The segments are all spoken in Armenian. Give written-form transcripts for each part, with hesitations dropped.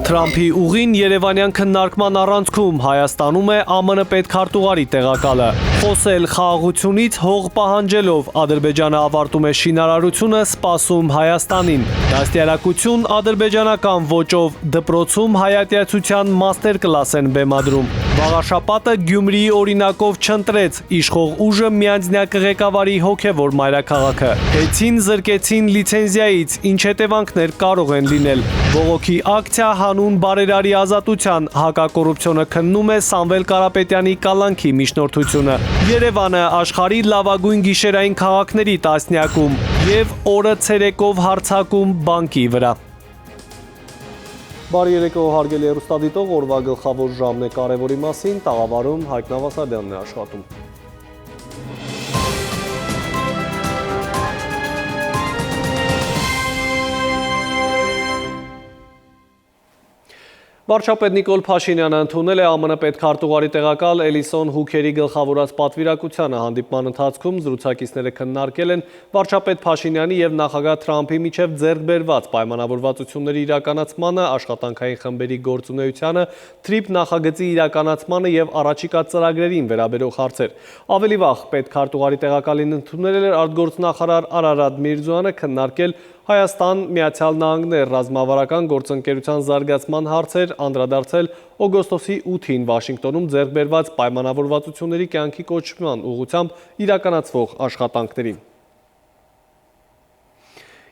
Թրամփի ուղին Երևանյան քննարկման առանցքում Հայաստանում է ԱՄՆ պետքարտուղարի տեղակալը։ Խոսել խաղաղությունից հող պահանջելով Ադրբեջանը ավարտում է շինարարությունը, սպասում Հայաստանին։ Դաստիարակություն ադրբեջանական ոճով դպրոցում հայատյացության մաստեր կլաս են բեմադրում։ Վաղաշապատը Գյումրիի օրինակով չընտրեց իշխող ուժը միանձնյակ ղեկավարի հոգևոր մայրաքաղաքը։ Հեցին զրկեցին լիցենզիայից, ինչ հետևանքներ կարող են լինել։ Բողոքի ակցիա հանուն բարերարի ազատության, հակակոռուպցիոնը քննում է Սամվել Կարապետյանի կալանքի միջնորդությունը։ Երևանը աշխարհի լավագույն գիշերային քաղաքների տասնյակում եւ օրը ցերեկով հարձակում բանկի վրա։ Բարի երեկո հարգելի հեռուստադիտող, օրվա գլխավոր ժամն է կարևորի մասին, տաղավարում Հայկ Նավասարյանն է աշխատում։ Վարչապետ Նիկոլ Փաշինյանը ընդունել է ԱՄՆ պետքարտուղարի տեղակալ Էլիսոն Հուքերի գլխավորած պատվիրակությանը։ Հանդիպման ընթացքում զրուցակիցները քննարկել են վարչապետ Փաշինյանի եւ նախագահ Թրամփի միջև ձեռք բերված պայմանավորվածությունների իրականացմանը, աշխատանքային խմբերի գործունեությանը, TRIP նախագծի իրականացմանը եւ առաջիկա ծրագրերին վերաբերող հարցեր։ Ավելի վաղ պետքարտուղարի տեղակալին ընդունել էր արտգործնախարար Արարատ Միրզոյանը, քննարկել Հայաստան Միացյալ Նահանգներ ռազմավարական գործընկերության զարգացման հարցեր, անդրադարձել օգոստոսի 8-ին Վաշինգտոնում ձեռք բերված պայմանավորվածությունների կյանքի կոչման ուղղությամբ իրականացվող աշխատանքներին։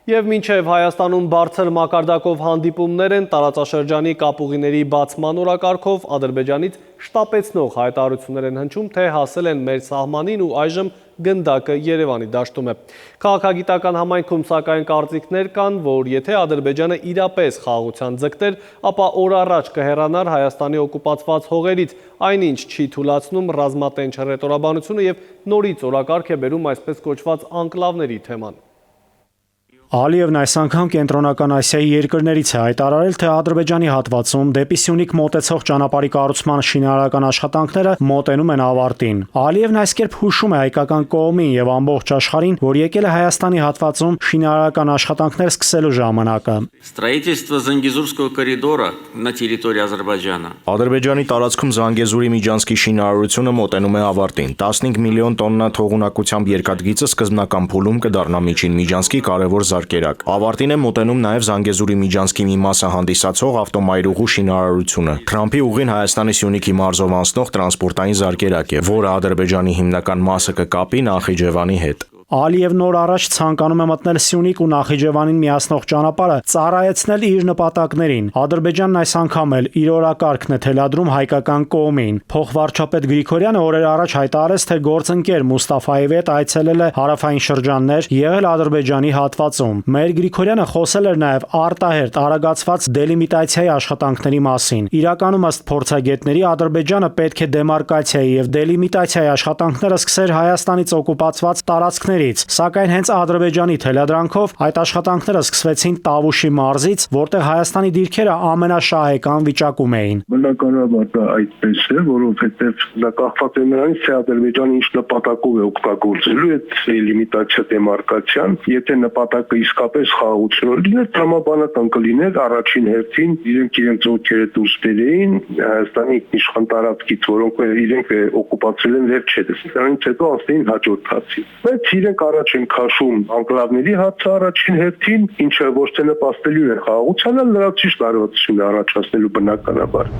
Եվ մինչև Հայաստանում բարձր մակարդակով հանդիպումներ են, տարածաշրջանի կապուղիների բացման օրակարգով Ադրբեջանից շտապեցնող հայտարարություններ են հնչում, թե հասել են մեր սահմանին ու այժմ գնդակը Երևանի դաշտում է։ Քաղաքագիտական համայնքում սակայն կարծիքներ կան, որ եթե Ադրբեջանը իրապես խաղաղության ձգտեր, ապա օր առաջ կհեռանար Հայաստանի օկուպացված հողերից, այնինչ չի թույլատնում ռազմատենչ հռետորաբանությունը եւ նորից օրակարգ է բերում այսպես կոչված անկլավների թեման։ Ալիևն այս անգամ կենտրոնական Ասիայի երկրներից է հայտարարել, թե Ադրբեջանի հատվածում դեպի Սյունիք մոտեցող ճանապարհի կառուցման շինարարական աշխատանքները մոտենում են ավարտին։ Ալիևն այս կերպ հուշում է հայկական կողմին եւ ամբողջ աշխարհին, որ եկել է Հայաստանի հատվածում շինարարական աշխատանքներ սկսելու ժամանակը։ Строительство Зангезурского коридора на территории Азербайджана. Ադրբեջանի տարածքում Զանգեզուրի միջանցքի շինարարությունը մոտենում է ավարտին։ 15 միլիոն տոննա թողունակությամբ երկաթգիծը սկզբնական փուլում կդառնա միջին միջանցքի կարևոր զարկերակ։ Ավարտին է մոտենում նաև Զանգեզուրի միջանցքի մի մասը հանդիսացող ավտոմայրուղու շինարարությունը։ Թրամփի ուղին Հայաստանի Սյունիքի մարզով անցնող տրանսպորտային զարկերակ է, որը Ադրբեջանի հիմնական մասը կկապի Նախիջևանի հետ։ Ալիևն օր առաջ ցանկանում է մտնել Սյունիք ու Նախիջևանին միացնող ճանապարհը ծառայեցնել իր նպատակներին։ Ադրբեջանն այս անգամ էլ իր օրակարգն է թելադրում հայկական կողմին։ Փոխվարչապետ Գրիգորյանը օրեր առաջ հայտարարեց, թե գործընկեր Մուստաֆայևի հետ այցելել է հարավային շրջաններ, եղել Ադրբեջանի հատվածում։ Մեր Գրիգորյանը խոսել էր նաև արտահերտ արագացված դելիմիտացիայի աշխատանքների մասին։ Իրականում ըստ փորձագետների Ադրբեջանը պետք է դեմարկացիայի եւ դելիմիտացիայի աշխատանքները սկսեր Հայաստանից օկուպացված տարածքներ, սակայն հենց Ադրբեջանի թելադրանքով այդ աշխատանքները սկսվեցին Տավուշի մարզից, որտեղ Հայաստանի դիրքերը ամենաշահեկան վիճակում էին։ Բնականաբար դա այդպես է, որովհետև դա կախված է նրանից, թե Ադրբեջանը ինչ նպատակով է օգտագործելու այդ լիմիտացիա դեմարկացիան, եթե նպատակը իսկապես խաղաղություն լիներ, տրամաբանական կլիներ առաջին հերթին իրենք ովքեր դուրս բերեին Հայաստանի իշխան տարածքից, որոնք իրենք օկուպացրել են վերջերս, դրանից հետո անցնեին հաջորդ հացի։ Բայց իրենք առաջ են քաշում անկլավների հացը առաջին հերթին, ինչը ոչ թե նպաստելու է խաղաղությանը, լրացուցիչ լարվածություն է առաջացնելու բնականաբար։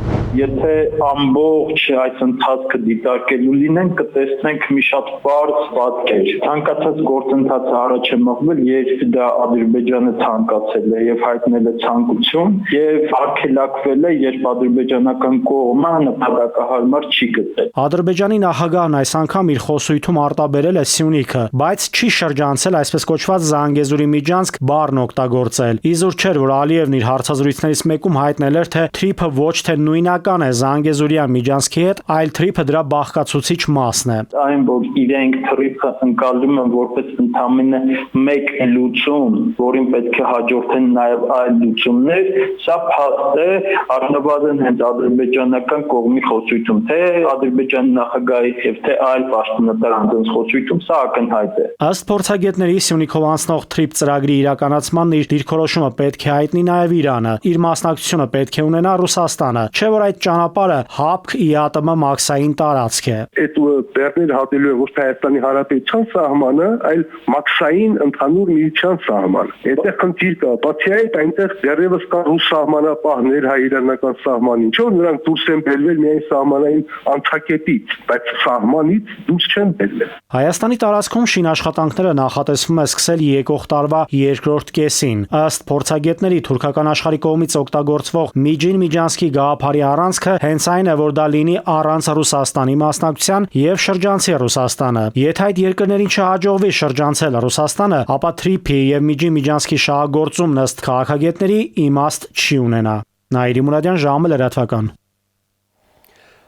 Եթե ամբողջ այս ընթացքը դիտարկելու լինենք, կտեսնենք մի շատ պարզ պատկեր։ Ցանկացած գործընթացը առաջ է մղվել, երբ դա Ադրբեջանը ցանկացել է եւ հայտնել է ցանկություն, եւ արգելակվել է, երբ ադրբեջանական կողմը նպատակահարմար չի գտել։ Ադրբեջանի նախագահն այս անգամ իր խոսույթում արտաբերել է Սյունիքը, բայց չի շրջանցել այսպես կոչված Զանգեզուրի միջանցք բառն օգտագործել։ Իզուր չէր, որ Ալիևն իր հարցազրույցներից մեկում հայտնել էր, թե TRIP-ը ոչ թե նույնական է Զանգեզուրյան միջանցքի հետ, այլ TRIP-ը դրա բաղկացուցիչ մասն է։ Այն, որ իրենք TRIP-ը ընկալում են որպես ընդամենը մեկ լուծում, որին պետք է հաջորդեն նաև այլ լուծումներ, սա փաստ է առնվազն հենց ադրբեջանական կողմի խոսույթում, թե Ադրբեջանի նախագահի եւ թե այլ պաշտոնատար անձանց խոսույթում, սա ակնհայտ է։ Ըստ փորձագետների Սյունիքով անցնող TRIP ծրագրի իրականացման իր դիրքորոշումը պետք է հայտնի նաև Իրանը, իր մասնակցությունը պետք է ունենա Ռուսաստանը, չէ՞ որ այդ ճանապարհը ՀԱՊԿ ԻԱՏՄ մաքսային տարածք է։ Այդ բեռներ հատելու է ոչ թե Հայաստանի Հանրապետության սահմանը, այլ մաքսային ընդհանուր միության սահմանը։ Այդտեղ խնդիր կա, բացի այդ այնտեղ դեռևս կա ռուս սահմանապահներ հայ-իրանական սահմանին, չէ՞ որ նրանք դուրս են բերվել միայն սահմանային անցակետից, բայց սահմանից դուրս չեն բերվել։ Հայաստանի տարածքում շինաշխատանքները նախատեսվում է սկսել եկող տարվա երկրորդ կեսին։ Ըստ փորձագետների թուրքական աշխարհի կողմից օգտագործվող Միջին Միջանցքի գաղափարի առանցքը հենց այն է, որ դա լինի առանց Ռուսաստանի մասնակցության եւ շրջանցի Ռուսաստանը։ Եթե այդ երկրներին չհաջողվի շրջանցել Ռուսաստանը, ապա TRIP-ի եւ Միջին Միջանցքի շահագործումն ըստ քաղաքագետների իմաստ չի ունենա։ Նաիրի Մուրադյան, ժամը լրատվական։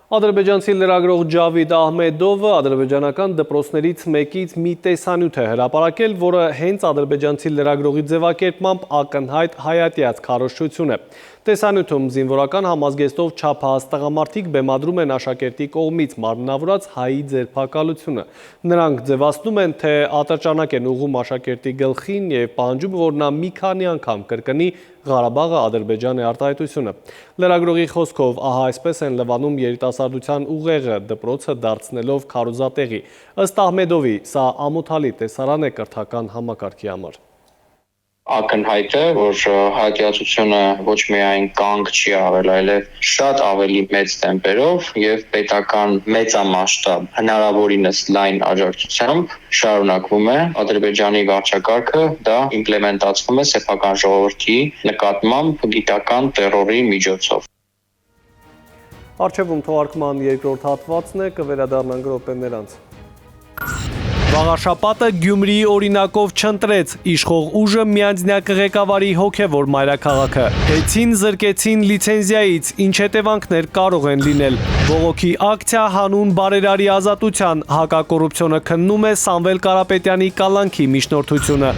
Ադրբեջանցի լրագրող Ջավիդ Ահմեդովը ադրբեջանական դպրոցներից մեկից մի տեսանյութ է հրապարակել, որը հենց ադրբեջանցի լրագրողի ձևակերպմամբ ակնհայտ հայատյաց քարոզչություն է։ Տեսանյութում զինվորական համազգեստով չափահաս տղամարդիկ բեմադրում են աշակերտի կողմից մարմնավորած հայի ձերբակալությունը։ Նրանք ձևացնում են, թե ատրճանակ են ուղղում աշակերտի գլխին եւ պահանջում, որ նա մի քանի անգամ կրկնի Ղարաբաղը Ադրբեջանի արտահայտությունը։ Լրագրողի խոսքով ահա այսպես են լվանում երիտասարդության ուղեղը դպրոցը դարձնելով քարոզատեղի։ Ըստ Ահմեդովի, սա ամոթալի տեսարան է կրթական համակարգի համար։ Ակնհայտ է, որ հայտարարությունը ոչ միայն կանգ չի ավել, այլև շատ ավելի մեծ տեմպերով եւ պետական մեծամասշտաբ հնարավորինս լայն աջակցությամբ շարունակվում է Ադրբեջանի վարչակարգը, դա իմպլեմենտացվում է սեփական ժողովրդի նկատմամբ գիտական տերորի միջոցով։ Առջևում թողարկման երկրորդ հատվածն է, կվերադառնանք րոպեներ անց։ Վաղարշապատը Գյումրիի օրինակով չընտրեց, իշխող ուժը միանձնյակ ղեկավարի հոգևոր մայրաքաղաքը։ Հեցին զրկեցին լիցենզիայից, ինչ հետևանքներ կարող են լինել։ Բողոքի ակցիա հանուն բարերարի ազատության, հակակոռուպցիոնը քննում է Սամվել Կարապետյանի կալանքի միջնորդությունը։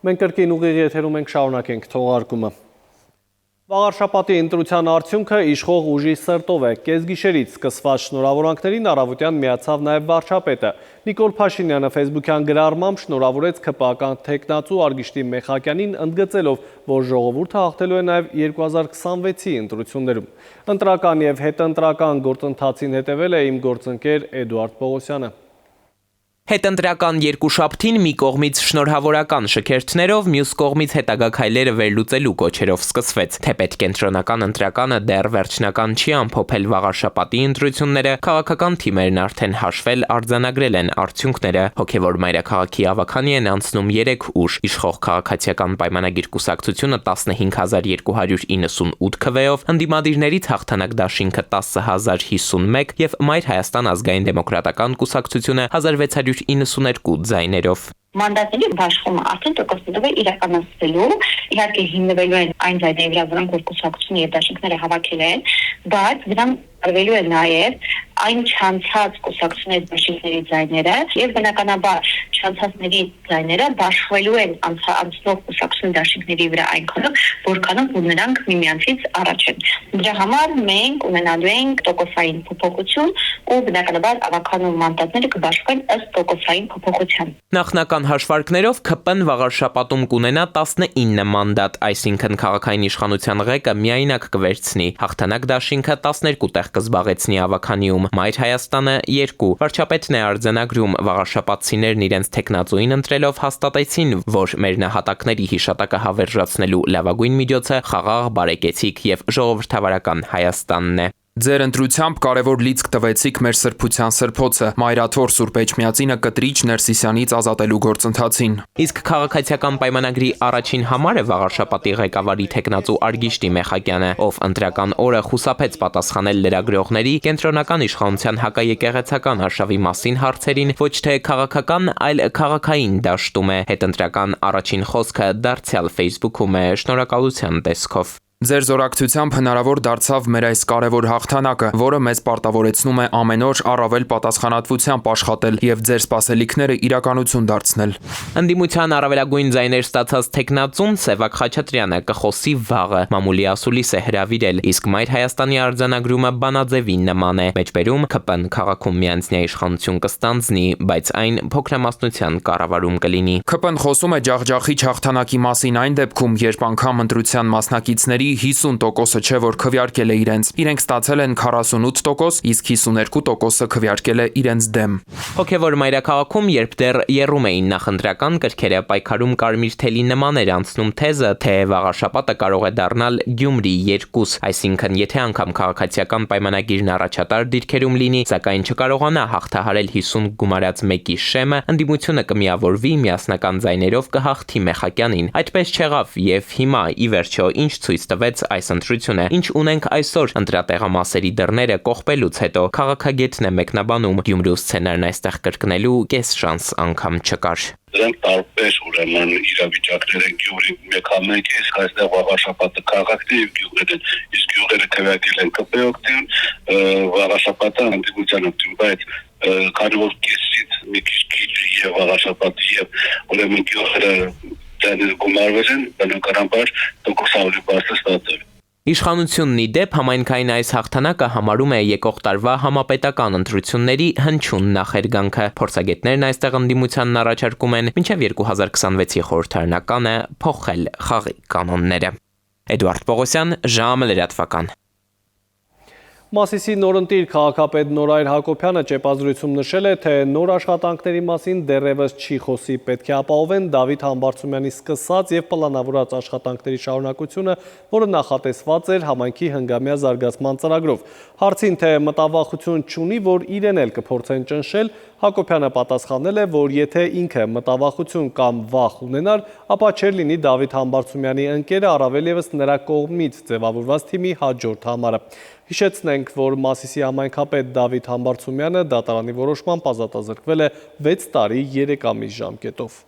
Մենք կրկին ուղիղ եթերում ենք, շարունակենք թողարկումը։ Վաղարշապատի ընտրության արդյունքը իշխող ուժի սրտով է։ Կեսգիշերից սկսված շնորհավորանքներին առավոտյան միացավ նաև վարչապետը։ Նիկոլ Փաշինյանը ֆեյսբուքյան գրառմամբ շնորհավորեց ՔՊԱ-ական թեկնածու Արգիշտի Մեխակյանին, ընդգծելով, որ ժողովուրդը հաղթելու է նաև 2026-ի ընտրություններում։ Ընտրական եւ հետընտրական գործընթացին հետևել է իմ գործընկեր Էդուարդ Պողոսյանը։ Հետընտրական երկուշաբթին մի կողմից շնորհավորական շքերթներով, մյուս կողմից հետագա քայլերը վերլուծելու կոչերով սկսվեց։ Թեպետ կենտրոնական ընտրականը դեռ վերջնական չի ամփոփել վաղարշապատի ընտրությունները, քաղաքական թիմերն արդեն հաշվել արձանագրել են արդյունքները։ Հոգևոր մայրաքաղաքի ավագանի են անցնում 3 ուժ՝ իշխող քաղաքացիական պայմանագիր կուսակցությունը 15298 քվեով, ընդդիմադիրներից հաղթանակ դաշինքը 10051 եւ Մայր Հայաստան ազգային դեմոկրատական կուսակցությունը 1692 ձայներով։ Մանդատների բաշխումը արդեն տոկոսներով է իրականացվելու, իհարկե հիմնվելու են այն ձայների վրա, որոնք որ կուսակցությունը եւ դաշինքները հավաքել են, բայց դրանք արվելու է նաև այն չանցած կուսակցությունների դաշինքների ձայները եւ բնականաբար չանցածների ձայները բաշխվելու են անցնող կուսակցությունների դաշինքների վրա այնքանով, որքանով որ նրանք միմյանցից առաջ են։ Դրա համար մենք ունենալու ենք տոկոսային փոփոխություն ու բնականաբար ավականու մանդատները կբաշխվեն ըստ տոկոսային փոփոխության։ Նախնական հաշվարկներով ԿՊ-ն վաղարշապատում կունենա 19 մանդատ, այսինքն քաղաքային իշխանության ղեկը միայնակ կվերցնի։ Հաղթանակ դաշինքը 12 տեղ կզբաղեցնի ավականիում, Մայր Հայաստանը 2։ Վարչապետն է արձանագրում, վաղարշապատցիներն իրենց թեկնածուին ընտրելով հաստատեցին, որ մեր նահատակների հիշատակը հավերժացնելու լավագույն միջոցը խաղաղ, բարեկեցիկ եւ ժողովրդավարական Հայաստանն է։ Ձեր ընտրությամբ կարևոր լիցք տվեցիք մեր սրբության սրբոցը, Մայրաթոր Սուրբ Էջմիածինը կտրիչ Ներսիսյանից ազատելու գործընթացին։ Իսկ քաղաքացիական պայմանագրի առաջին համարը վաղարշապատի ղեկավարի թեկնածու Արգիշտի Մեխակյանը, ով ընտրական օրը խուսափեց պատասխանել լրագրողների կենտրոնական իշխանության հակաեկեղեցական արշավի մասին հարցերին, ոչ թե քաղաքական, այլ քաղաքային դաշտում է։ Հետընտրական առաջին խոսքը դարձյալ Facebook-ում է շնորհակալության տեսքով։ Ձեր զորակցությամբ հնարավոր դարձավ մեր այս կարևոր հաղթանակը, որը մեզ պարտավորեցնում է ամեն օր առավել պատասխանատվությամբ աշխատել եւ ձեր սպասելիքները իրականություն դարձնել։ Ընդդիմության առավելագույն ձայներ ստացած տեխնացուն Սևակ Խաչատրյանը կխոսի վաղը, մամուլի ասուլիս է հրավիրել, իսկ Մայր Հայաստանի արձանագրումը Բանաձևին նման է, մեջբերում ԿՊ-ն քաղաքում միանձնյա իշխանություն կստանձնի, բայց այն փոքրամասնության կառավարում կլինի։ ԿՊ-ն խոսում է ջախջախիչ հաղթանակի մասին այն դեպքում, երբ անգամ ընտրության մասնակիցների 50%-ը չէ, որ քվեարկել է իրենց։ Իրենք ստացել են 48%, իսկ 52%-ը քվեարկել է իրենց դեմ։ Հոգևոր մայրաքաղաքում, երբ դեռ եռում էին նախընտրական կրքերը, պայքարում կարմիր թելի նման էր անցնում թեզը, թե վաղաշաբաթը կարող է դառնալ Գյումրի 2, այսինքն եթե անգամ քաղաքացիական պայմանագիրն առաջատար դիրքերում լինի, սակայն չկարողանա հաղթահարել 50 գումարած մեկի շեմը, ընդդիմությունը կմիավորվի միասնական ձայներով կհաղթի Մեխակյանին։ Այդպես չեղավ եւ հիմա ի վերջո ինչ ցույց տվեց այս ընտրությունը, ինչ ունենք այսօր ընտրատեղամասերի դռները կողպելուց հետո քաղաքագետն է մեկնաբանում, Գյումրու սցենարն այստեղ կրկնելու կես շանս անգամ չկար։ Դրանք տարբեր ուրեմն իրավիճակներ են Գյումրի մեկ համայնքի, իսկ այստեղ վաղաշաբաթը քաղաքն եւ գյուղերն, իսկ գյուղերը քվեարկել են ԿՊ օգտին, վաղաշաբաթը ընդդիմության օգտին, բայց քանի որ կեսից մի քիչ եւ վաղաշաբաթը եւ ուրեմն գյուղերը դեռ գումարվել են, բնականաբար տոկոսավորի բարձր ստացել։ Իշխանությունն ի դեպ համայնքային այս հաղթանակը համարում է եկող տարվա համապետական ընտրությունների հնչյուն նախերգանքը։ Փորձագետներն այստեղ ընդդիմությանն առաջարկում են մինչև 2026-ի խորհրդարանականը փոխել խաղի կանոնները։ Էդուարդ Պողոսյան, ժամը լրատվական։ Մասիսի նորընտիր քաղաքապետ Նորայր Հակոբյանը ճեպազրույցում նշել է, թե նոր աշխատանքների մասին դեռևս չի խոսի, պետք է ապահովեն Դավիթ Համբարձումյանի սկսած եւ պլանավորած աշխատանքների շարունակությունը, որը նախատեսված էր համայնքի հնգամյա զարգացման ծրագրով։ Հարցին, թե մտավախություն չունի, որ իրեն էլ կփորձեն ճնշել, Հակոբյանը պատասխանել է, որ եթե ինքը մտավախություն կամ վախ ունենար, ապա չէր լինի Դավիթ Համբարձումյանի ընկերը, առավել ևս նրա կողմից ձևավորված թիմի հաջորդ համարը։ Հիշեցնենք, որ Մասիսի համայնքապետ Դավիթ Համբարձումյանը դատարանի որոշմամբ ազատազրկվել է 6 տարի 3 ամիս ժամկետով։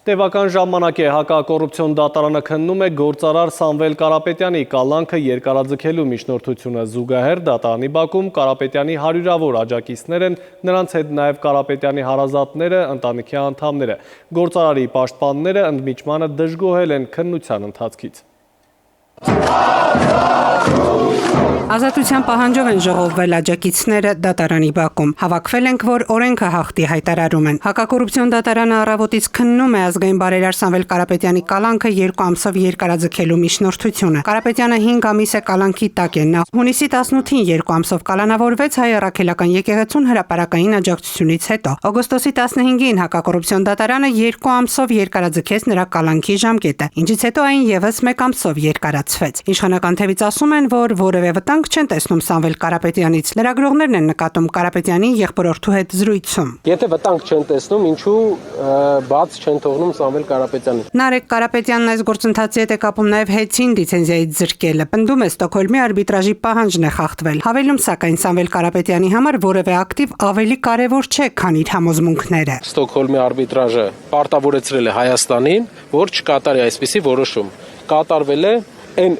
Տևական ժամանակ է հակակոռուպցիոն դատարանը քննում է գործարար Սամվել Կարապետյանի կալանքը երկարաձգելու միջնորդությունը։ Զուգահեռ դատարանի բակում Կարապետյանի հարյուրավոր աջակիցներ են, նրանց հետ նաև Կարապետյանի հարազատները, ընտանիքի անդամները։ Գործարարի պաշտպանները ընդմիջմանը դժգոհել են քննության ընթացքից։ Ազատության պահանջով են ժողովվել աջակիցները դատարանի բակում։ Հավաքվել ենք, որ օրենքը հաղթի հայտարարում են։ Հակակոռուպցիոն դատարանը առավոտից քննում է ազգային բարերար Սամվել Կարապետյանի կալանքը 2 ամսով երկարաձգելու միջնորդությունը։ Կարապետյանը 5 ամիս է կալանքի տակ է։ Նա հունիսի 18-ին 2 ամսով կալանավորվեց Հայ առաքելական եկեղեցուն հրապարակային աջակցությունից հետո։ Օգոստոսի 15-ին հակակոռուպցիոն դատարանը 2 ամսով երկարաձգեց նրա կալանքի ժամկետը, ինչից հետո այն եւս 1 ամսով երկարացվեց։ Իշխանական թևից ասում են, որ որևէ վտանգ չեն տեսնում Սամվել Կարապետյանից։ Լրագրողներն են նկատում Կարապետյանի եղբորորդու հետ զրույցում։ Եթե վտանգ չեն տեսնում, ինչու բաց չեն թողնում Սամվել Կարապետյանին։ Նարեկ Կարապետյանն այս գործընթացի հետ է կապում նաև հեծին լիցենզիայից զրկելը։ Պնդում է Ստոկհոլմի արբիտրաժի պահանջն է խախտվել։ Հավելում սակայն Սամվել Կարապետյանի համար որևէ ակտիվ ավելի կարևոր չէ, քան իր համոզմունքները։ Ստոկհոլմի արբիտրաժը պարտավորեցրել է Հայաստանին, որ չկատարի այսպիսի որոշում։ Կատարվել է այն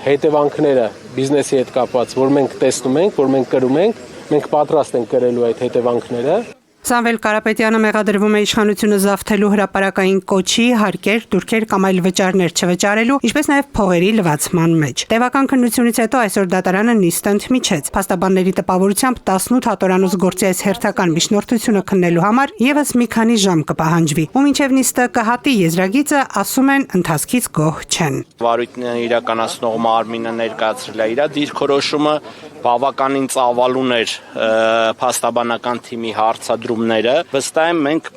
հետևանքները բիզնեսի հետ կապված, որ մենք տեսնում ենք, որ մենք կրում ենք, մենք պատրաստ ենք կրելու այդ հետևանքները։ Սամվել Կարապետյանը մեղադրվում է իշխանությունը զավթելու հրապարակային կոչի, հարկեր, դուրքեր կամ այլ վճարներ չվճարելու, ինչպես նաև փողերի լվացման մեջ։ Տևական քննությունից հետո այսօր դատարանը նիստ ընդմիջեց։ Փաստաբանների տպավորությամբ 18 հատորանոց գործի այս հերթական միջնորդությունը քննելու համար եւս մի քանի ժամ կպահանջվի։ Ու մինչև նիստը կհատի եզրագիծը, ասում են, ընթացքից գոհ չեն։ Վարույթն իրականացնող մարմինը ներկայացրել է իր դիրքորոշումը, բավականին ծավալուն էր փաստաբանական թիմի հարցադրումները, վստահ եմ մենք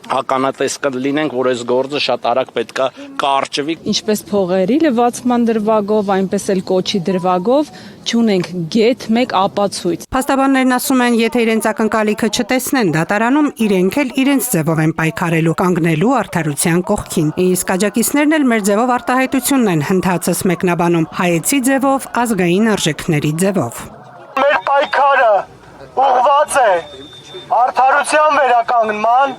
ականատես կլինենք, որ այս գործը շատ արագ պետքա կարճվի։ Ինչպես փողերի լվացման դրվագով, այնպես էլ կոչի դրվագով չունենք գեթ մեկ ապացույց։ Փաստաբաններն ասում են, եթե իրենց ակնկալիքը չտեսնեն դատարանում, իրենք էլ իրենց ձևով են պայքարելու, կանգնելու արդարության կողքին։ Իսկ աջակիցներն էլ մեր ձևով արտահայտությունն են հնդածս մեկնաբանում, հայեցի ձևով, ազգային արժեքների ձևով։ Մեր պայքարը ուղղված է Արդարության վերականգնման,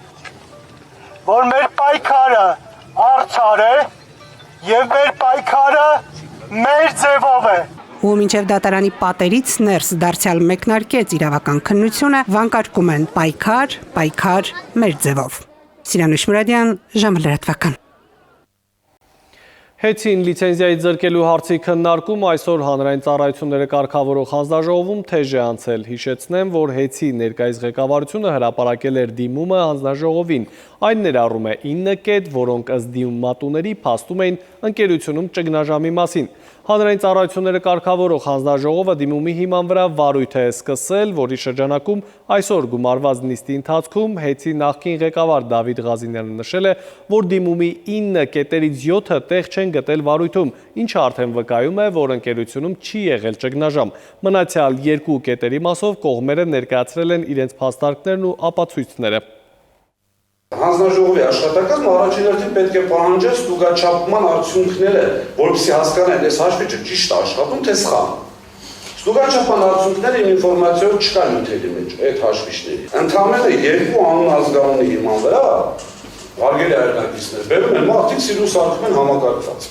որ մեր պայքարը արդար է եւ մեր պայքարը մեր ձևով է։ Ու մինչև դատարանի պատերից ներս դարձյալ մեկնարկեց իրավական քննությունը, վանկարկում են պայքար, պայքար, մեր ձևով։ Սիրանուշ Մուրադյան, ժամը լրատվական։ Հեծին լիցենզիայի ձրկելու հարցի քննարկում այսօր հանրային ծառայությունները կարգավորող հանձնաժողովում թեժ է անցել։ Հիշեցնեմ, որ Հեծի ներկայիս ղեկավարությունը հրապարակել էր դիմումը հանձնաժողովին։ Այն ներառում է 9 կետ, որոնք ըստ դիմումատուների փաստում էին ընկերությունում ճգնաժամի մասին։ Հանրային ծառայությունները կարգավորող հանձնաժողովը դիմումի հիման վրա վարույթ է սկսել, որի շրջանակում այսօր գումարված նիստի ընթացքում Հեծի նախկին ղեկավար Դավիթ Ղազինյանը նշել է, որ դիմումի 9 կետերից 7-ը տեղ չեն գտել վարույթում, ինչը արդեն վկայում է, որ ընկերությունում չի եղել ճգնաժամ։ Մնացյալ 2 կետերի մասով կողմերը ներկայացրել են իրենց փաստարկներն ու ապացույցները։ Հանձնաժողովի աշխատակազմը առաջին հերթին պետք է պահանջի ստուգաչափման արդյունքները, որպեսզի հասկանան, այս հաշվիչը ճիշտ է աշխատում, թե սխալ։ Ստուգաչափման արդյունքները ինֆորմացիայով չկան նյութերի մեջ, այդ հաշվիչների։ Ընդամենը 2 անուն ազգանունի հիման վրա հարգելի հայրենակիցներ, բերում են մարդիկ սիրուս արկում են համակարգված։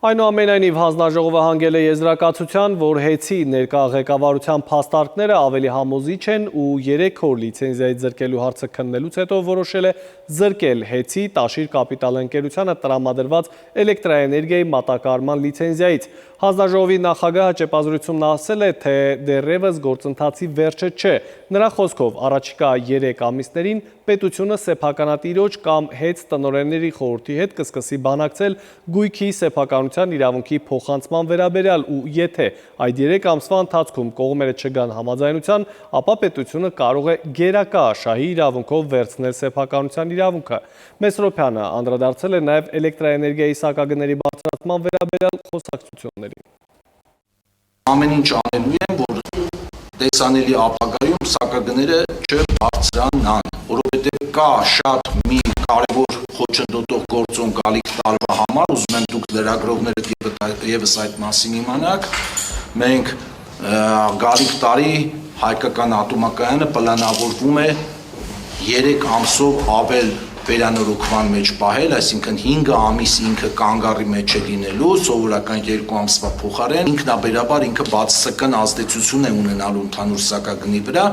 Այնուամենայնիվ հանձնաժողովը հանգել է եզրակացության, որ Հեծի ներկա ղեկավարության փաստարկները ավելի համոզիչ են ու 3 օր լիցենզիայի ձրկելու հարցը քննելուց հետո որոշել է զրկել Հեծի Տաշիր կապիտալ ընկերությանը տրամադրված էլեկտրաէներգիայի մատակարարման լիցենզիայից։ Հանձնաժողովի նախագահը ճեպազրույցում ասել է, թե դեռևս գործընթացի վերջը չէ։ Նրա խոսքով առաջիկա 3 ամիսներին պետությունը սեփականատիրոջ կամ Հեծ տնօրենների խորհրդի հետ կսկսի բանակցել գույքի սեփականության իրավունքի փոխանցման վերաբերյալ ու եթե այդ 3 ամսվա ընթացքում կողմերը չգան համաձայնության, ապա պետությունը կարող է գերակա շահի իրավունքով վերցնել սեփականության իրավունքը։ Մեսրոպյանը անդրադարձել է նաև էլեկտրաէներգիայի սակագների բարձրացման վերաբերյալ խոսակցություններին։ Ամեն ինչ անելու են, որ տեսանելի ապագայում սակագները չբարձրանան, որովհետև կա շատ մի կարևոր խոչընդոտող գործոն գալիք տարվա համար, ուզում եմ դուք լրագրողները եւս այդ մասին իմանաք, մենք գալիք տարի հայկական ատոմակայանը պլանավորվում է 3 ամսով ավել վերանորոգման մեջ պահել, այսինքն 5 ամիս ինքը կանգառի մեջ է լինելու, սովորական 2 ամսվա փոխարեն, ինքնաբերաբար ինքը բացասական ազդեցություն է ունենալու ընդհանուր սակագնի վրա։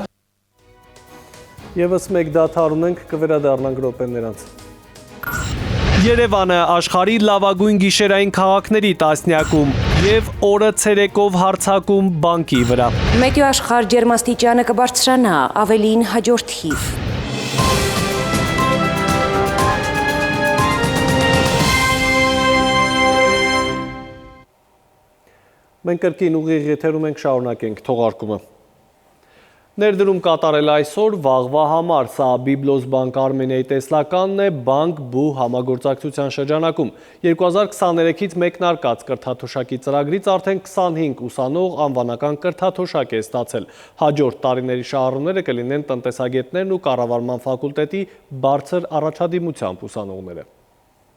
Եվս մեկ դադար ունենք, կվերադառնանք րոպեներ անց։ Երևանը աշխարհի լավագույն գիշերային քաղաքների տասնյակում եւ օրը ցերեկով հարցակում բանկի վրա։ Մետեոաշխարհ ջերմաստիճանը կբարձրանա, ավելին հաջորդ թիվ։ Մենք կրկին ուղիղ եթերում ենք, շարունակենք թողարկումը։ Ներդրում կատարել այսօր վաղվա համար, սա Բիբլոս բանկ Արմենիայի տեսլականն է բանկ բու համագործակցության շրջանակում։ 2023-ից մեկնարկած կրթաթոշակի ծրագրից արդեն 25 ուսանող անվանական կրթաթոշակ է ստացել։ Հաջորդ տարիների շահառուները կլինեն տնտեսագետներն ու կառավարման ֆակուլտետի բարձր առաջադիմությամբ ուսանողները։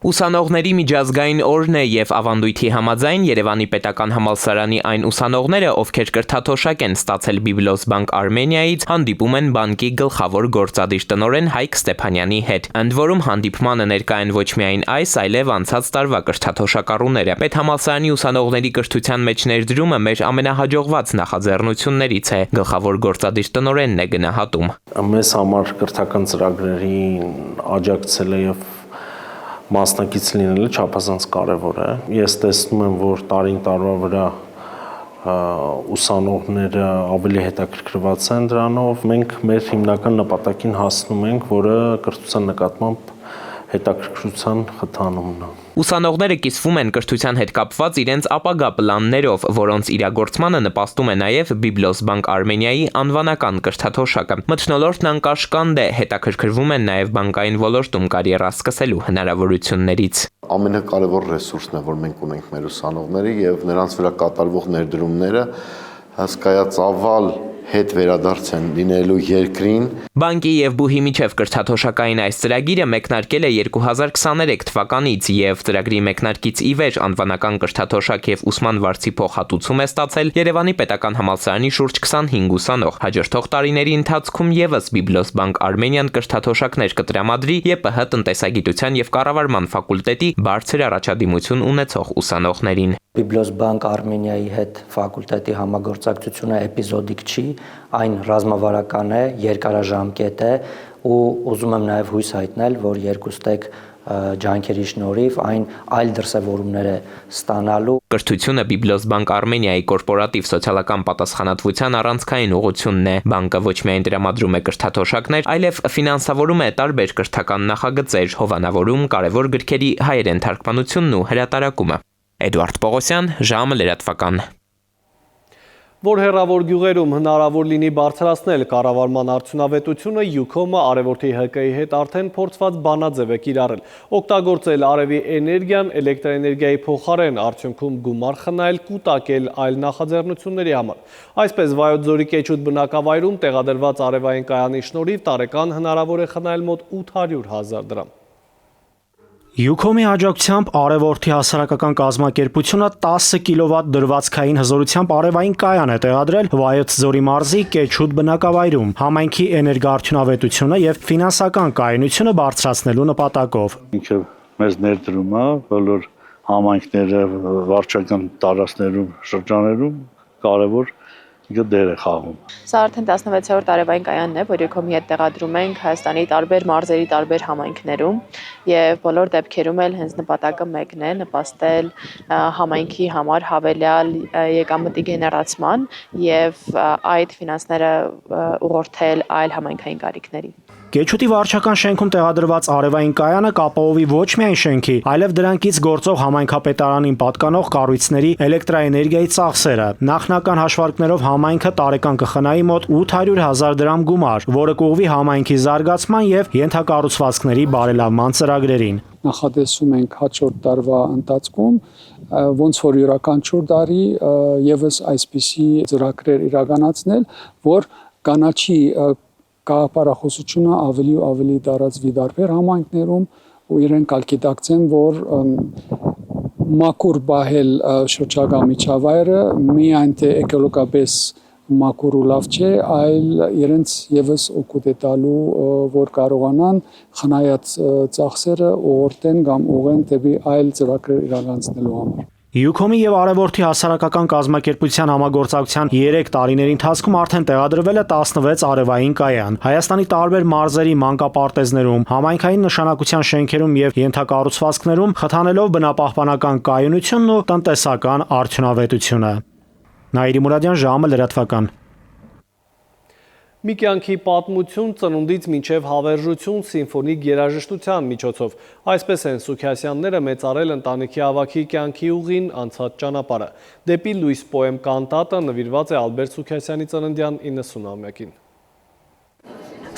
Ուսանողների միջազգային օրն է եւ ավանդույթի համաձայն Երևանի պետական համալսարանի այն ուսանողները, ովքեր կրթաթոշակ են ստացել Բիբլոս բանկ Արմենիայից, հանդիպում են բանկի գլխավոր գործադիր տնօրեն Հայկ Ստեփանյանի հետ։ Ընդ որում հանդիպմանը ներկա են ոչ միայն այս, այլև անցած տարվա կրթաթոշակառուները։ Պետհամալսարանի ուսանողների կրթության մեջ ներդրումը մեր ամենահաջողված նախաձեռնություններից է, գլխավոր գործադիր տնօրենն է գնահատում։ Մեզ համար կրթական ծրագրերին աջակցել է եւ մասնակից լինելը չափազանց կարևոր է։ Ես տեսնում եմ, որ տարին տարվա վրա ուսանողները ավելի հետաքրքրված են դրանով։ Մենք մեր հիմնական նպատակին հասնում ենք, որը կրթության նկատմամբ հետաքրքրության խթանումն է։ Ուսանողները կիսվում են կրթության հետ կապված իրենց ապագա պլաններով, որոնց իրագործմանը նպաստում է նաև Բիբլոս բանկ Արմենիայի անվանական կրթաթոշակը։ Մթնոլորտն անկաշկանդ է, հետաքրքրվում են նաև բանկային ոլորտում կարիերա սկսելու հնարավորություններից։ Ամենակարևոր ռեսուրսն է, որ մենք ունենք մեր ուսանողների եւ նրանց վրա կատարվող ներդրումները հսկայածավալ հետ վերադարձ են լինելու երկրին։ Բանկի եւ բուհի միջև կրթաթոշակային այս ծրագիրը մեկնարկել է 2023 թվականից եւ ծրագրի մեկնարկից ի վեր անվանական կրթաթոշակ եւ ուսման վարձի փոխհատուցում է ստացել Երևանի պետական համալսարանի շուրջ 25 ուսանող։ Հաջորդող տարիների ընթացքում եւս Բիբլոսբանկ Արմենիան կրթաթոշակներ կտրամադրի ԵՊՀ տնտեսագիտության եւ կառավարման ֆակուլտետի բարձր առաջադիմություն ունեցող ուսանողներին։ Բիբլոսբանկ Արմենիայի հետ ֆակուլտետի համագործակցությունը էպիզոդիկ չի, այն ռազմավարական է, երկարաժամկետ է ու ուզում եմ նաև հույս հայտնել, որ երկուստեք ջանքերի շնորհիվ այն այլ դրսևորումներ է ստանալու։ Կրթությունը Բիբլոսբանկ Արմենիայի կորպորատիվ սոցիալական պատասխանատվության առանցքային ուղղությունն է։ Բանկը ոչ միայն տրամադրում է կրթաթոշակներ, այլև ֆինանսավորում է տարբեր կրթական նախագծեր, հովանավորում, կարևոր գրքերի հայերեն թարգմանությունն ու հրատարակումը։ Էդուարդ Պողոսյան, ժամը լրատվական։ Որ հեռավոր գյուղերում հնարավոր լինի բարձրացնել կառավարման արդյունավետությունը, Յուքոմը արևորդի ՀԿ-ի հետ արդեն փորձված բանաձև է կիրառել։ Օգտագործել արևի էներգիան էլեկտրաէներգիայի փոխարեն, արդյունքում գումար խնայել, կուտակել այլ նախաձեռնությունների համար։ Այսպես Վայոց ձորի Կեչուտ բնակավայրում տեղադրված արևային կայանի շնորհիվ տարեկան հնարավոր է խնայել մոտ 800,000 դրամ։ Յուքոմի աջակցությամբ Արևորդի հասարակական կազմակերպությունը 10 կիլովատ դրվածքային հզորությամբ արևային կայան է տեղադրել Վայոց ձորի մարզի Կեչուտ բնակավայրում համայնքի էներգոարդյունավետությունը եւ ֆինանսական կայունությունը բարձրացնելու նպատակով։ Ինքը մեզ ներդրում է բոլոր համայնքները, վարչական տարածքներում, շրջաներում կարևոր դեր է խաղում։ Սա արդեն 16-րդ արևային կայանն է, որ Յուքոմի հետ տեղադրում ենք Հայաստանի տարբեր մարզերի տարբեր համայնքներում եւ բոլոր դեպքերում էլ հենց նպատակը մեկն է՝ նպաստել համայնքի համար հավելյալ եկամտի գեներացման եւ այդ ֆինանսները ուղղորդել այլ համայնքային կարիքների։ Կեչուտի վարչական շենքում տեղադրված արևային կայանը կապահովի ոչ միայն շենքի, այլև դրանքից գործող համայնքապետարանին պատկանող կառույցների էլեկտրաէներգիայի ծախսերը։ Նախնական հաշվարկներով համայնքը տարեկան կխնայի մոտ 800,000 դրամ գումար, որը կուղղվի համայնքի զարգացման եւ ենթակառուցվածքների բարելավման ծրագրերին։ Նախատեսում ենք հաջորդ տարվա ընթացքում ոնց որ յուրաքանչյուր տարի եւս այսպիսի ծրագրեր իրականացնել, որ կանաչի կապարախոսությունը ավելի ու ավելի տարածվի տարբեր համայնքներում ու իրենք ալգիտակցեն, որ մաքուր բահել շրջակա միջավայրը միայն թե էկոլոգապես մաքուր ու լավ չէ, այլ իրենց եւս օգուտ է տալու, որ կարողանան խնայած ծախսերը ուղղորդեն կամ ուղղեն դեպի այլ ծրագրեր իրականացնելու համար։ Յուքոմի եւ Արևորդի հասարակական կազմակերպության համագործակցության 3 տարիների ընթացքում արդեն տեղադրվել է 16 արևային կայան։ Հայաստանի տարբեր մարզերի մանկապարտեզներում, համայնքային նշանակության շենքերում եւ ենթակառուցվածքներում խթանելով բնապահպանական կայունությունն ու տնտեսական արդյունավետությունը։ Նաիրի Մուրադյան, ժամը լրատվական։ Մի կյանքի պատմություն ծնունդից մինչև հավերժություն սիմֆոնիկ երաժշտության միջոցով։ Այսպես են Սուքիասյանները մեծարել ընտանիքի ավագի կյանքի ուղին անցած ճանապարհը։ Դեպի լույս պոեմ կանտատը նվիրված է Ալբերտ Սուքիասյանի ծննդյան 90-ամյակին։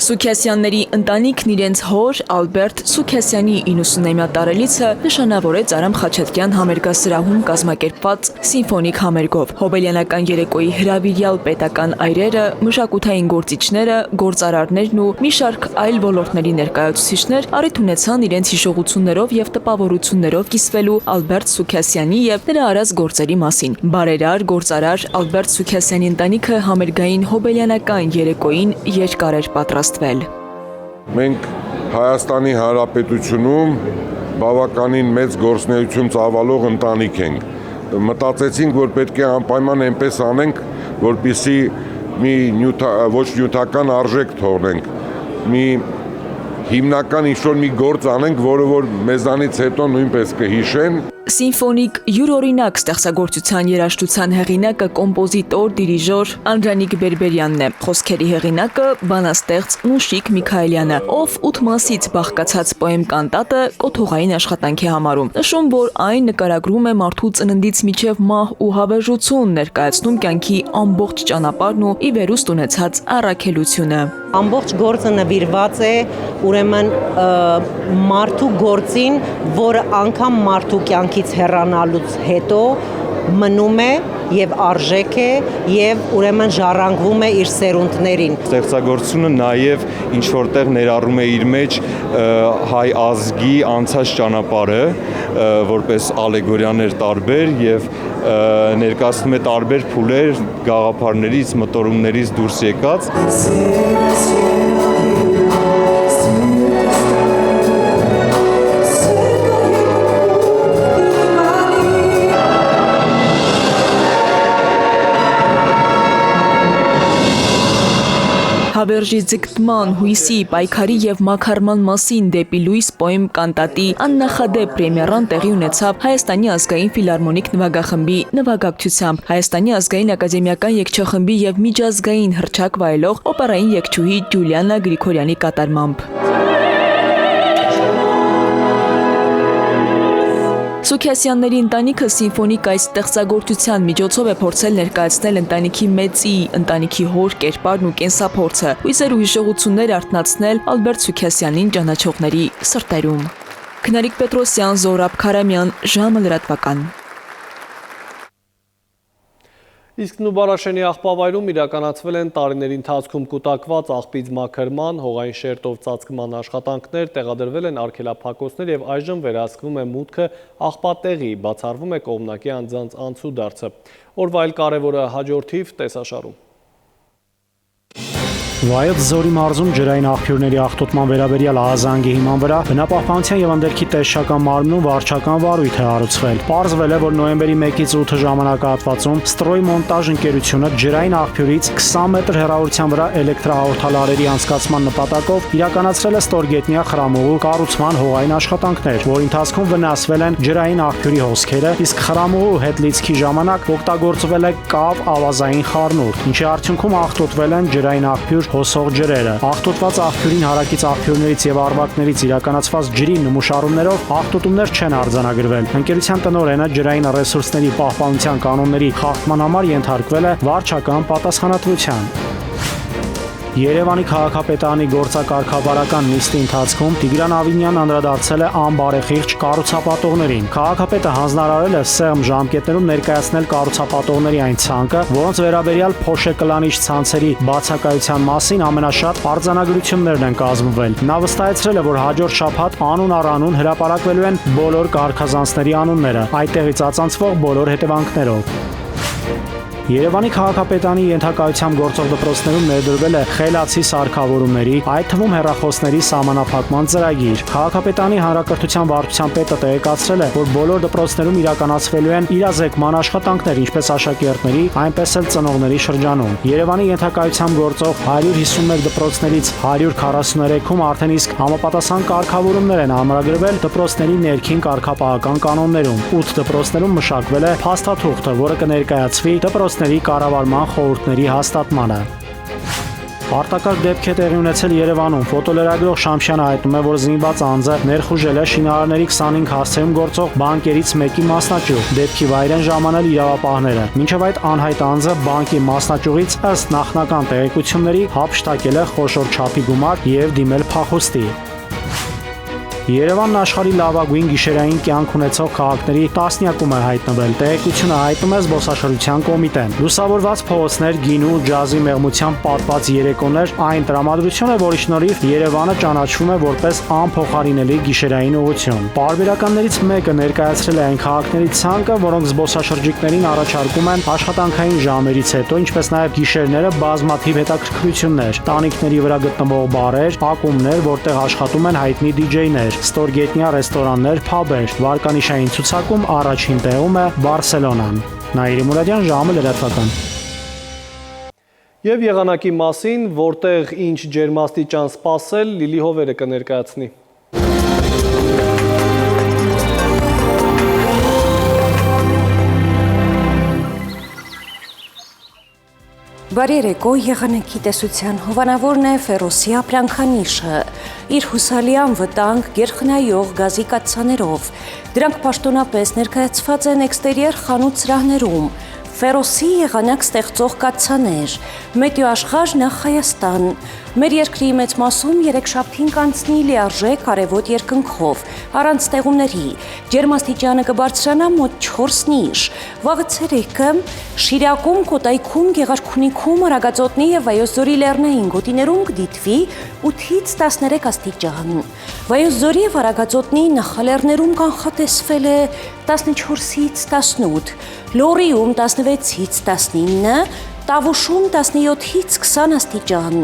Սուքիասյանների ընտանիքն իրենց հոր Ալբերտ Սուքիասյանի 90-ամյա տարելիցը նշանավորեց Արամ Խաչատրյան համերգասրահում կազմակերպված սիմֆոնիկ համերգով։ Հոբելյանական երեկոյի հրավիրյալ պետական այրերը, մշակութային գործիչները, գործարարներն ու մի շարք այլ ոլորտների ներկայացուցիչներ առիթ ունեցան իրենց հիշողություններով եւ տպավորություններով կիսվելու Ալբերտ Սուքիասյանի եւ նրա արած գործերի մասին։ Բարերար գործարար Ալբերտ Սուքիասյանի ընտանիքը համերգային հոբելյանական երեկոյին երկար էր պատրաստվել։ Մենք Հայաստանի Հանրապետությունում բավականին մեծ գործունեություն ծավալող ընտանիք ենք։ Մտածեցինք, որ պետք է անպայման այնպես անենք, որպեսզի մի ոչ նյութական արժեք թողնենք, մի հիմնական ինչ-որ մի գործ անենք, որը որ մեզանից հետո նույնպես կհիշեն։ Սիմֆոնիկ յուրօրինակ ստեղծագործության երաժշտության հեղինակը կոմպոզիտոր, դիրիժոր Անդրանիկ Բերբերյանն է։ Խոսքերի հեղինակը բանաստեղծ Նուշիկ Միքայելյանը, ով 8 մասից բաղկացած պոեմ կանտատը կոթողային աշխատանք է համարում։ Նշում, որ այն նկարագրում է մարդու ծննդից մինչև մահ ու հավերժություն, ներկայացնում կյանքի ամբողջ ճանապարհն ու ի վերուստ ունեցած առաքելությունը։ Ամբողջ գործը նվիրված է ուրեմն մարդու գործին, որը անգամ մարդու կյանքից հեռանալուց հետո մնում է եւ արժեք է եւ ուրեմն ժառանգվում է իր սերունդներին։ Ստեղծագործությունը նաեւ ինչ որտեղ ներառում է իր մեջ հայ ազգի անցած ճանապարհը, որպես ալեգորիաներ տարբեր եւ ներկայացնում է տարբեր փուլեր գաղափարներից, մտորումներից դուրս եկած։ Հավերժի ձգտման, հույսի, պայքարի եւ մաքարման մասին դեպի լույս պոեմ կանտատի աննախադեպ պրեմիերան տեղի ունեցավ Հայաստանի ազգային ֆիլհարմոնիկ նվագախմբի նվագակցությամբ, Հայաստանի ազգային ակադեմիական երգչախմբի եւ միջազգային հռչակ վայելող օպերային երգչուհի Ջուլիանա Գրիգորյանի կատարմամբ։ Սուքիասյանների ընտանիքը սիմֆոնիկ այս ստեղծագործության միջոցով է փորձել ներկայացնել ընտանիքի մեծի, ընտանիքի հոր կերպարն ու կենսափորձը, հույսեր ու հիշողություններ արթնացնել Ալբերտ Սուքիասյանին ճանաչողների սրտերում։ Քնարիկ Պետրոսյան, Զորաբ Քարամյան, ժամը լրատվական։ Իսկ Նուբարաշենի աղբավայրում իրականացվել են տարիների ընթացքում կուտակված աղբից մաքրման, հողային շերտով ծածկման աշխատանքներ, տեղադրվել են արգելափակոցներ եւ այժմ վերահսկվում է մուտքը աղբատեղի, բացառվում է կողմնակի անձանց անցուդարձը։ Օրվա այլ կարևորը հաջորդիվ տեսաշարում։ Վայոց Ձորի մարզում ջրային աղբյուրների աղտոտման վերաբերյալ ահազանգի հիման վրա բնապահպանության եւ ընդերքի տեսչական մարմնում վարչական վարույթ է հարուցվել։ Պարզվել է, որ նոյեմբերի 1-ից 8 ժամանակահատվածում Ստրոյ մոնտաժ ընկերությունը ջրային աղբյուրից 20 մետր հեռավորության վրա էլեկտրահաղորդալարերի անցկացման նպատակով իրականացրել է ստորգետնյա խրամուղու կառուցման հողային աշխատանքներ, որի ընթացքում վնասվել են ջրային աղբյուրի հոսքերը, իսկ խրամուղու հետ լիցքի ժամանակ օգտագործվել է կավ ավազային խառնուրդ, ինչի արդյունքում աղտոտվել են ջրային աղբյուր հոսող ջրերը։ Աղտոտված աղբյուրին հարակից աղբյուրներից եւ արվակներից իրականացված ջրի նմուշարումներով աղտոտումներ չեն արձանագրվել։ Ընկերության տնօրենը ջրային ռեսուրսների պահպանության կանոնների խախտման համար ենթարկվել է վարչական պատասխանատվության։ Երևանի քաղաքապետարանի գործակարգավարական նիստի ընթացքում Տիգրան Ավինյանն անդրադարձել է անբարեխիղճ կառուցապատողներին։ Քաղաքապետը հանձնարարել է սեղմ ժամկետներում ներկայացնել կառուցապատողների այն ցանկը, որոնց վերաբերյալ փոշեկլանիչ ցանցերի բացակայության մասին ամենաշատ արձանագրություններն են կազմվել։ Նա վստահեցրել է, որ հաջորդ շաբաթ անուն առ անուն հրապարակվելու են բոլոր կարգազանցների անունները, այդտեղից ածանցվող բոլոր հետևանքներով։ Երևանի քաղաքապետարանի ենթակայությամբ գործող դպրոցներում ներդրվել է խելացի սարքավորումների, այդ թվում հեռախոսների սահմանափակման ծրագիր։ Քաղաքապետարանի հանրակրթության վարչության պետը տեղեկացրել է, որ բոլոր դպրոցներում իրականացվելու են իրազեկման աշխատանքներ, ինչպես աշակերտների, այնպես էլ ծնողների շրջանում։ Երևանի ենթակայությամբ գործող 151 դպրոցներից 143-ում արդեն իսկ համապատասխան կարգավորումներ են ամրագրվել դպրոցների ներքին կարգապահական կանոններում։ 8 դպրոցներում մշակվել է փաստաթուղթը, որը կներկայացվի դպրոցների կառավարման խորհուրդների հաստատմանը։ Արտակարգ դեպք է տեղի ունեցել Երևանում։ Ֆոտոլրագրող Շամշյանը հայտնում է, որ զինված անձը ներխուժել է շինարարների 25 հասցեում գործող բանկերից մեկի մասնաճյուղ։ Դեպքի վայր են ժամանել իրավապահները։ Մինչև այդ անհայտ անձը բանկի մասնաճյուղից ըստ նախնական տեղեկությունների հափշտակել է խոշոր չափի գումար եւ դիմել փախուստի։ Երևանն աշխարհի լավագույն գիշերային կյանք ունեցող քաղաքների տասնյակում է հայտնվել։ Տեղեկությունը հայտնում է զբոսաշրջության կոմիտեն։ Լուսավորված փողոցներ, գինու, ջազի մեղմությամբ պատված երեկոներ այն տրամադրություն է, որի շնորհիվ Երևանը ճանաչվում է որպես անփոխարինելի գիշերային ուղղություն։ Պարբերականներից մեկը ներկայացրել է այն քաղաքների ցանկը, որոնք զբոսաշրջիկներին առաջարկում են աշխատանքային ժամերից հետո, ինչպես նաև գիշերները բազմաթիվ հետաքրքրություններ, տանիքների վրա գտնվող բարեր, ակումբներ, որտեղ աշխատում են հայտնի դիջեյներ, ստորգետնյա ռեստորաններ, փաբեր։ Վարկանիշային ցուցակում առաջին տեղում է Բարսելոնան։ Նաիրի Մուրադյան, ժամը լրատվական։ Եվ եղանակի մասին, որտեղ ինչ ջերմաստիճան սպասել, Լիլի Հովերը կներկայացնի։ Բարի երեկո, եղանակի տեսության հովանավորն է Ֆերոսի ապրանքանիշը, իր հուսալիան վտանգ գերխնայող գազի կաթսաներով։ Դրանք պաշտոնապես ներկայացված են էքստերիեր խանութ սրահներում, ֆերոսի եղանակ ստեղծող կաթսաներ, մետեոաշխարհ նախ Հայաստան։ Մեր երկրի մեծ մասում երեքշաբթին կանցնի լիարժեք արևոտ երկնքով, առանց ստեղումների, ջերմաստիճանը կբարձրանա մոտ 4-ից։ Վաղը ցերեկը Շիրակում, Կոտայքում, Գեղարքունիքում, Արագածոտնի եւ Վայոց ձորի լեռնային գոտիներում կդիտվի 8-ից 13 աստիճան։ Վայոց ձորի եւ Արագածոտնի նախալեռներում կանխատեսվել է 14-ից 18, Լոռիում 16-ից 19, Տավուշում 17-ից 20 աստիճան,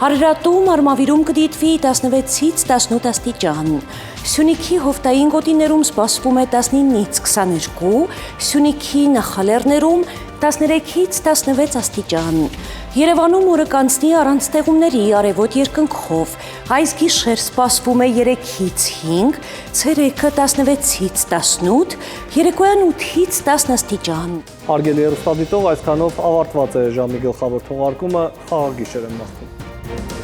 Արարատում, Արմավիրում կդիտվի 16-ից 18 աստիճան, Սյունիքի հովտային գոտիներում սպասվում է 19-ից 22, Սյունիքի նախալեռներում 13-ից 16 աստիճան։ Երևանում օրը կանցնի առանց ստեղումների արևոտ երկնքով, այս գիշեր սպասվում է 3-ից 5, ցերեկը 16-ից 18, երեկոյան 8-ից 10 աստիճան։ Հարգելի հեռուստադիտող, այսքանով ավարտված է ժամի գլխավոր թողարկումը, խաղաղ գիշեր եմ մաղթում։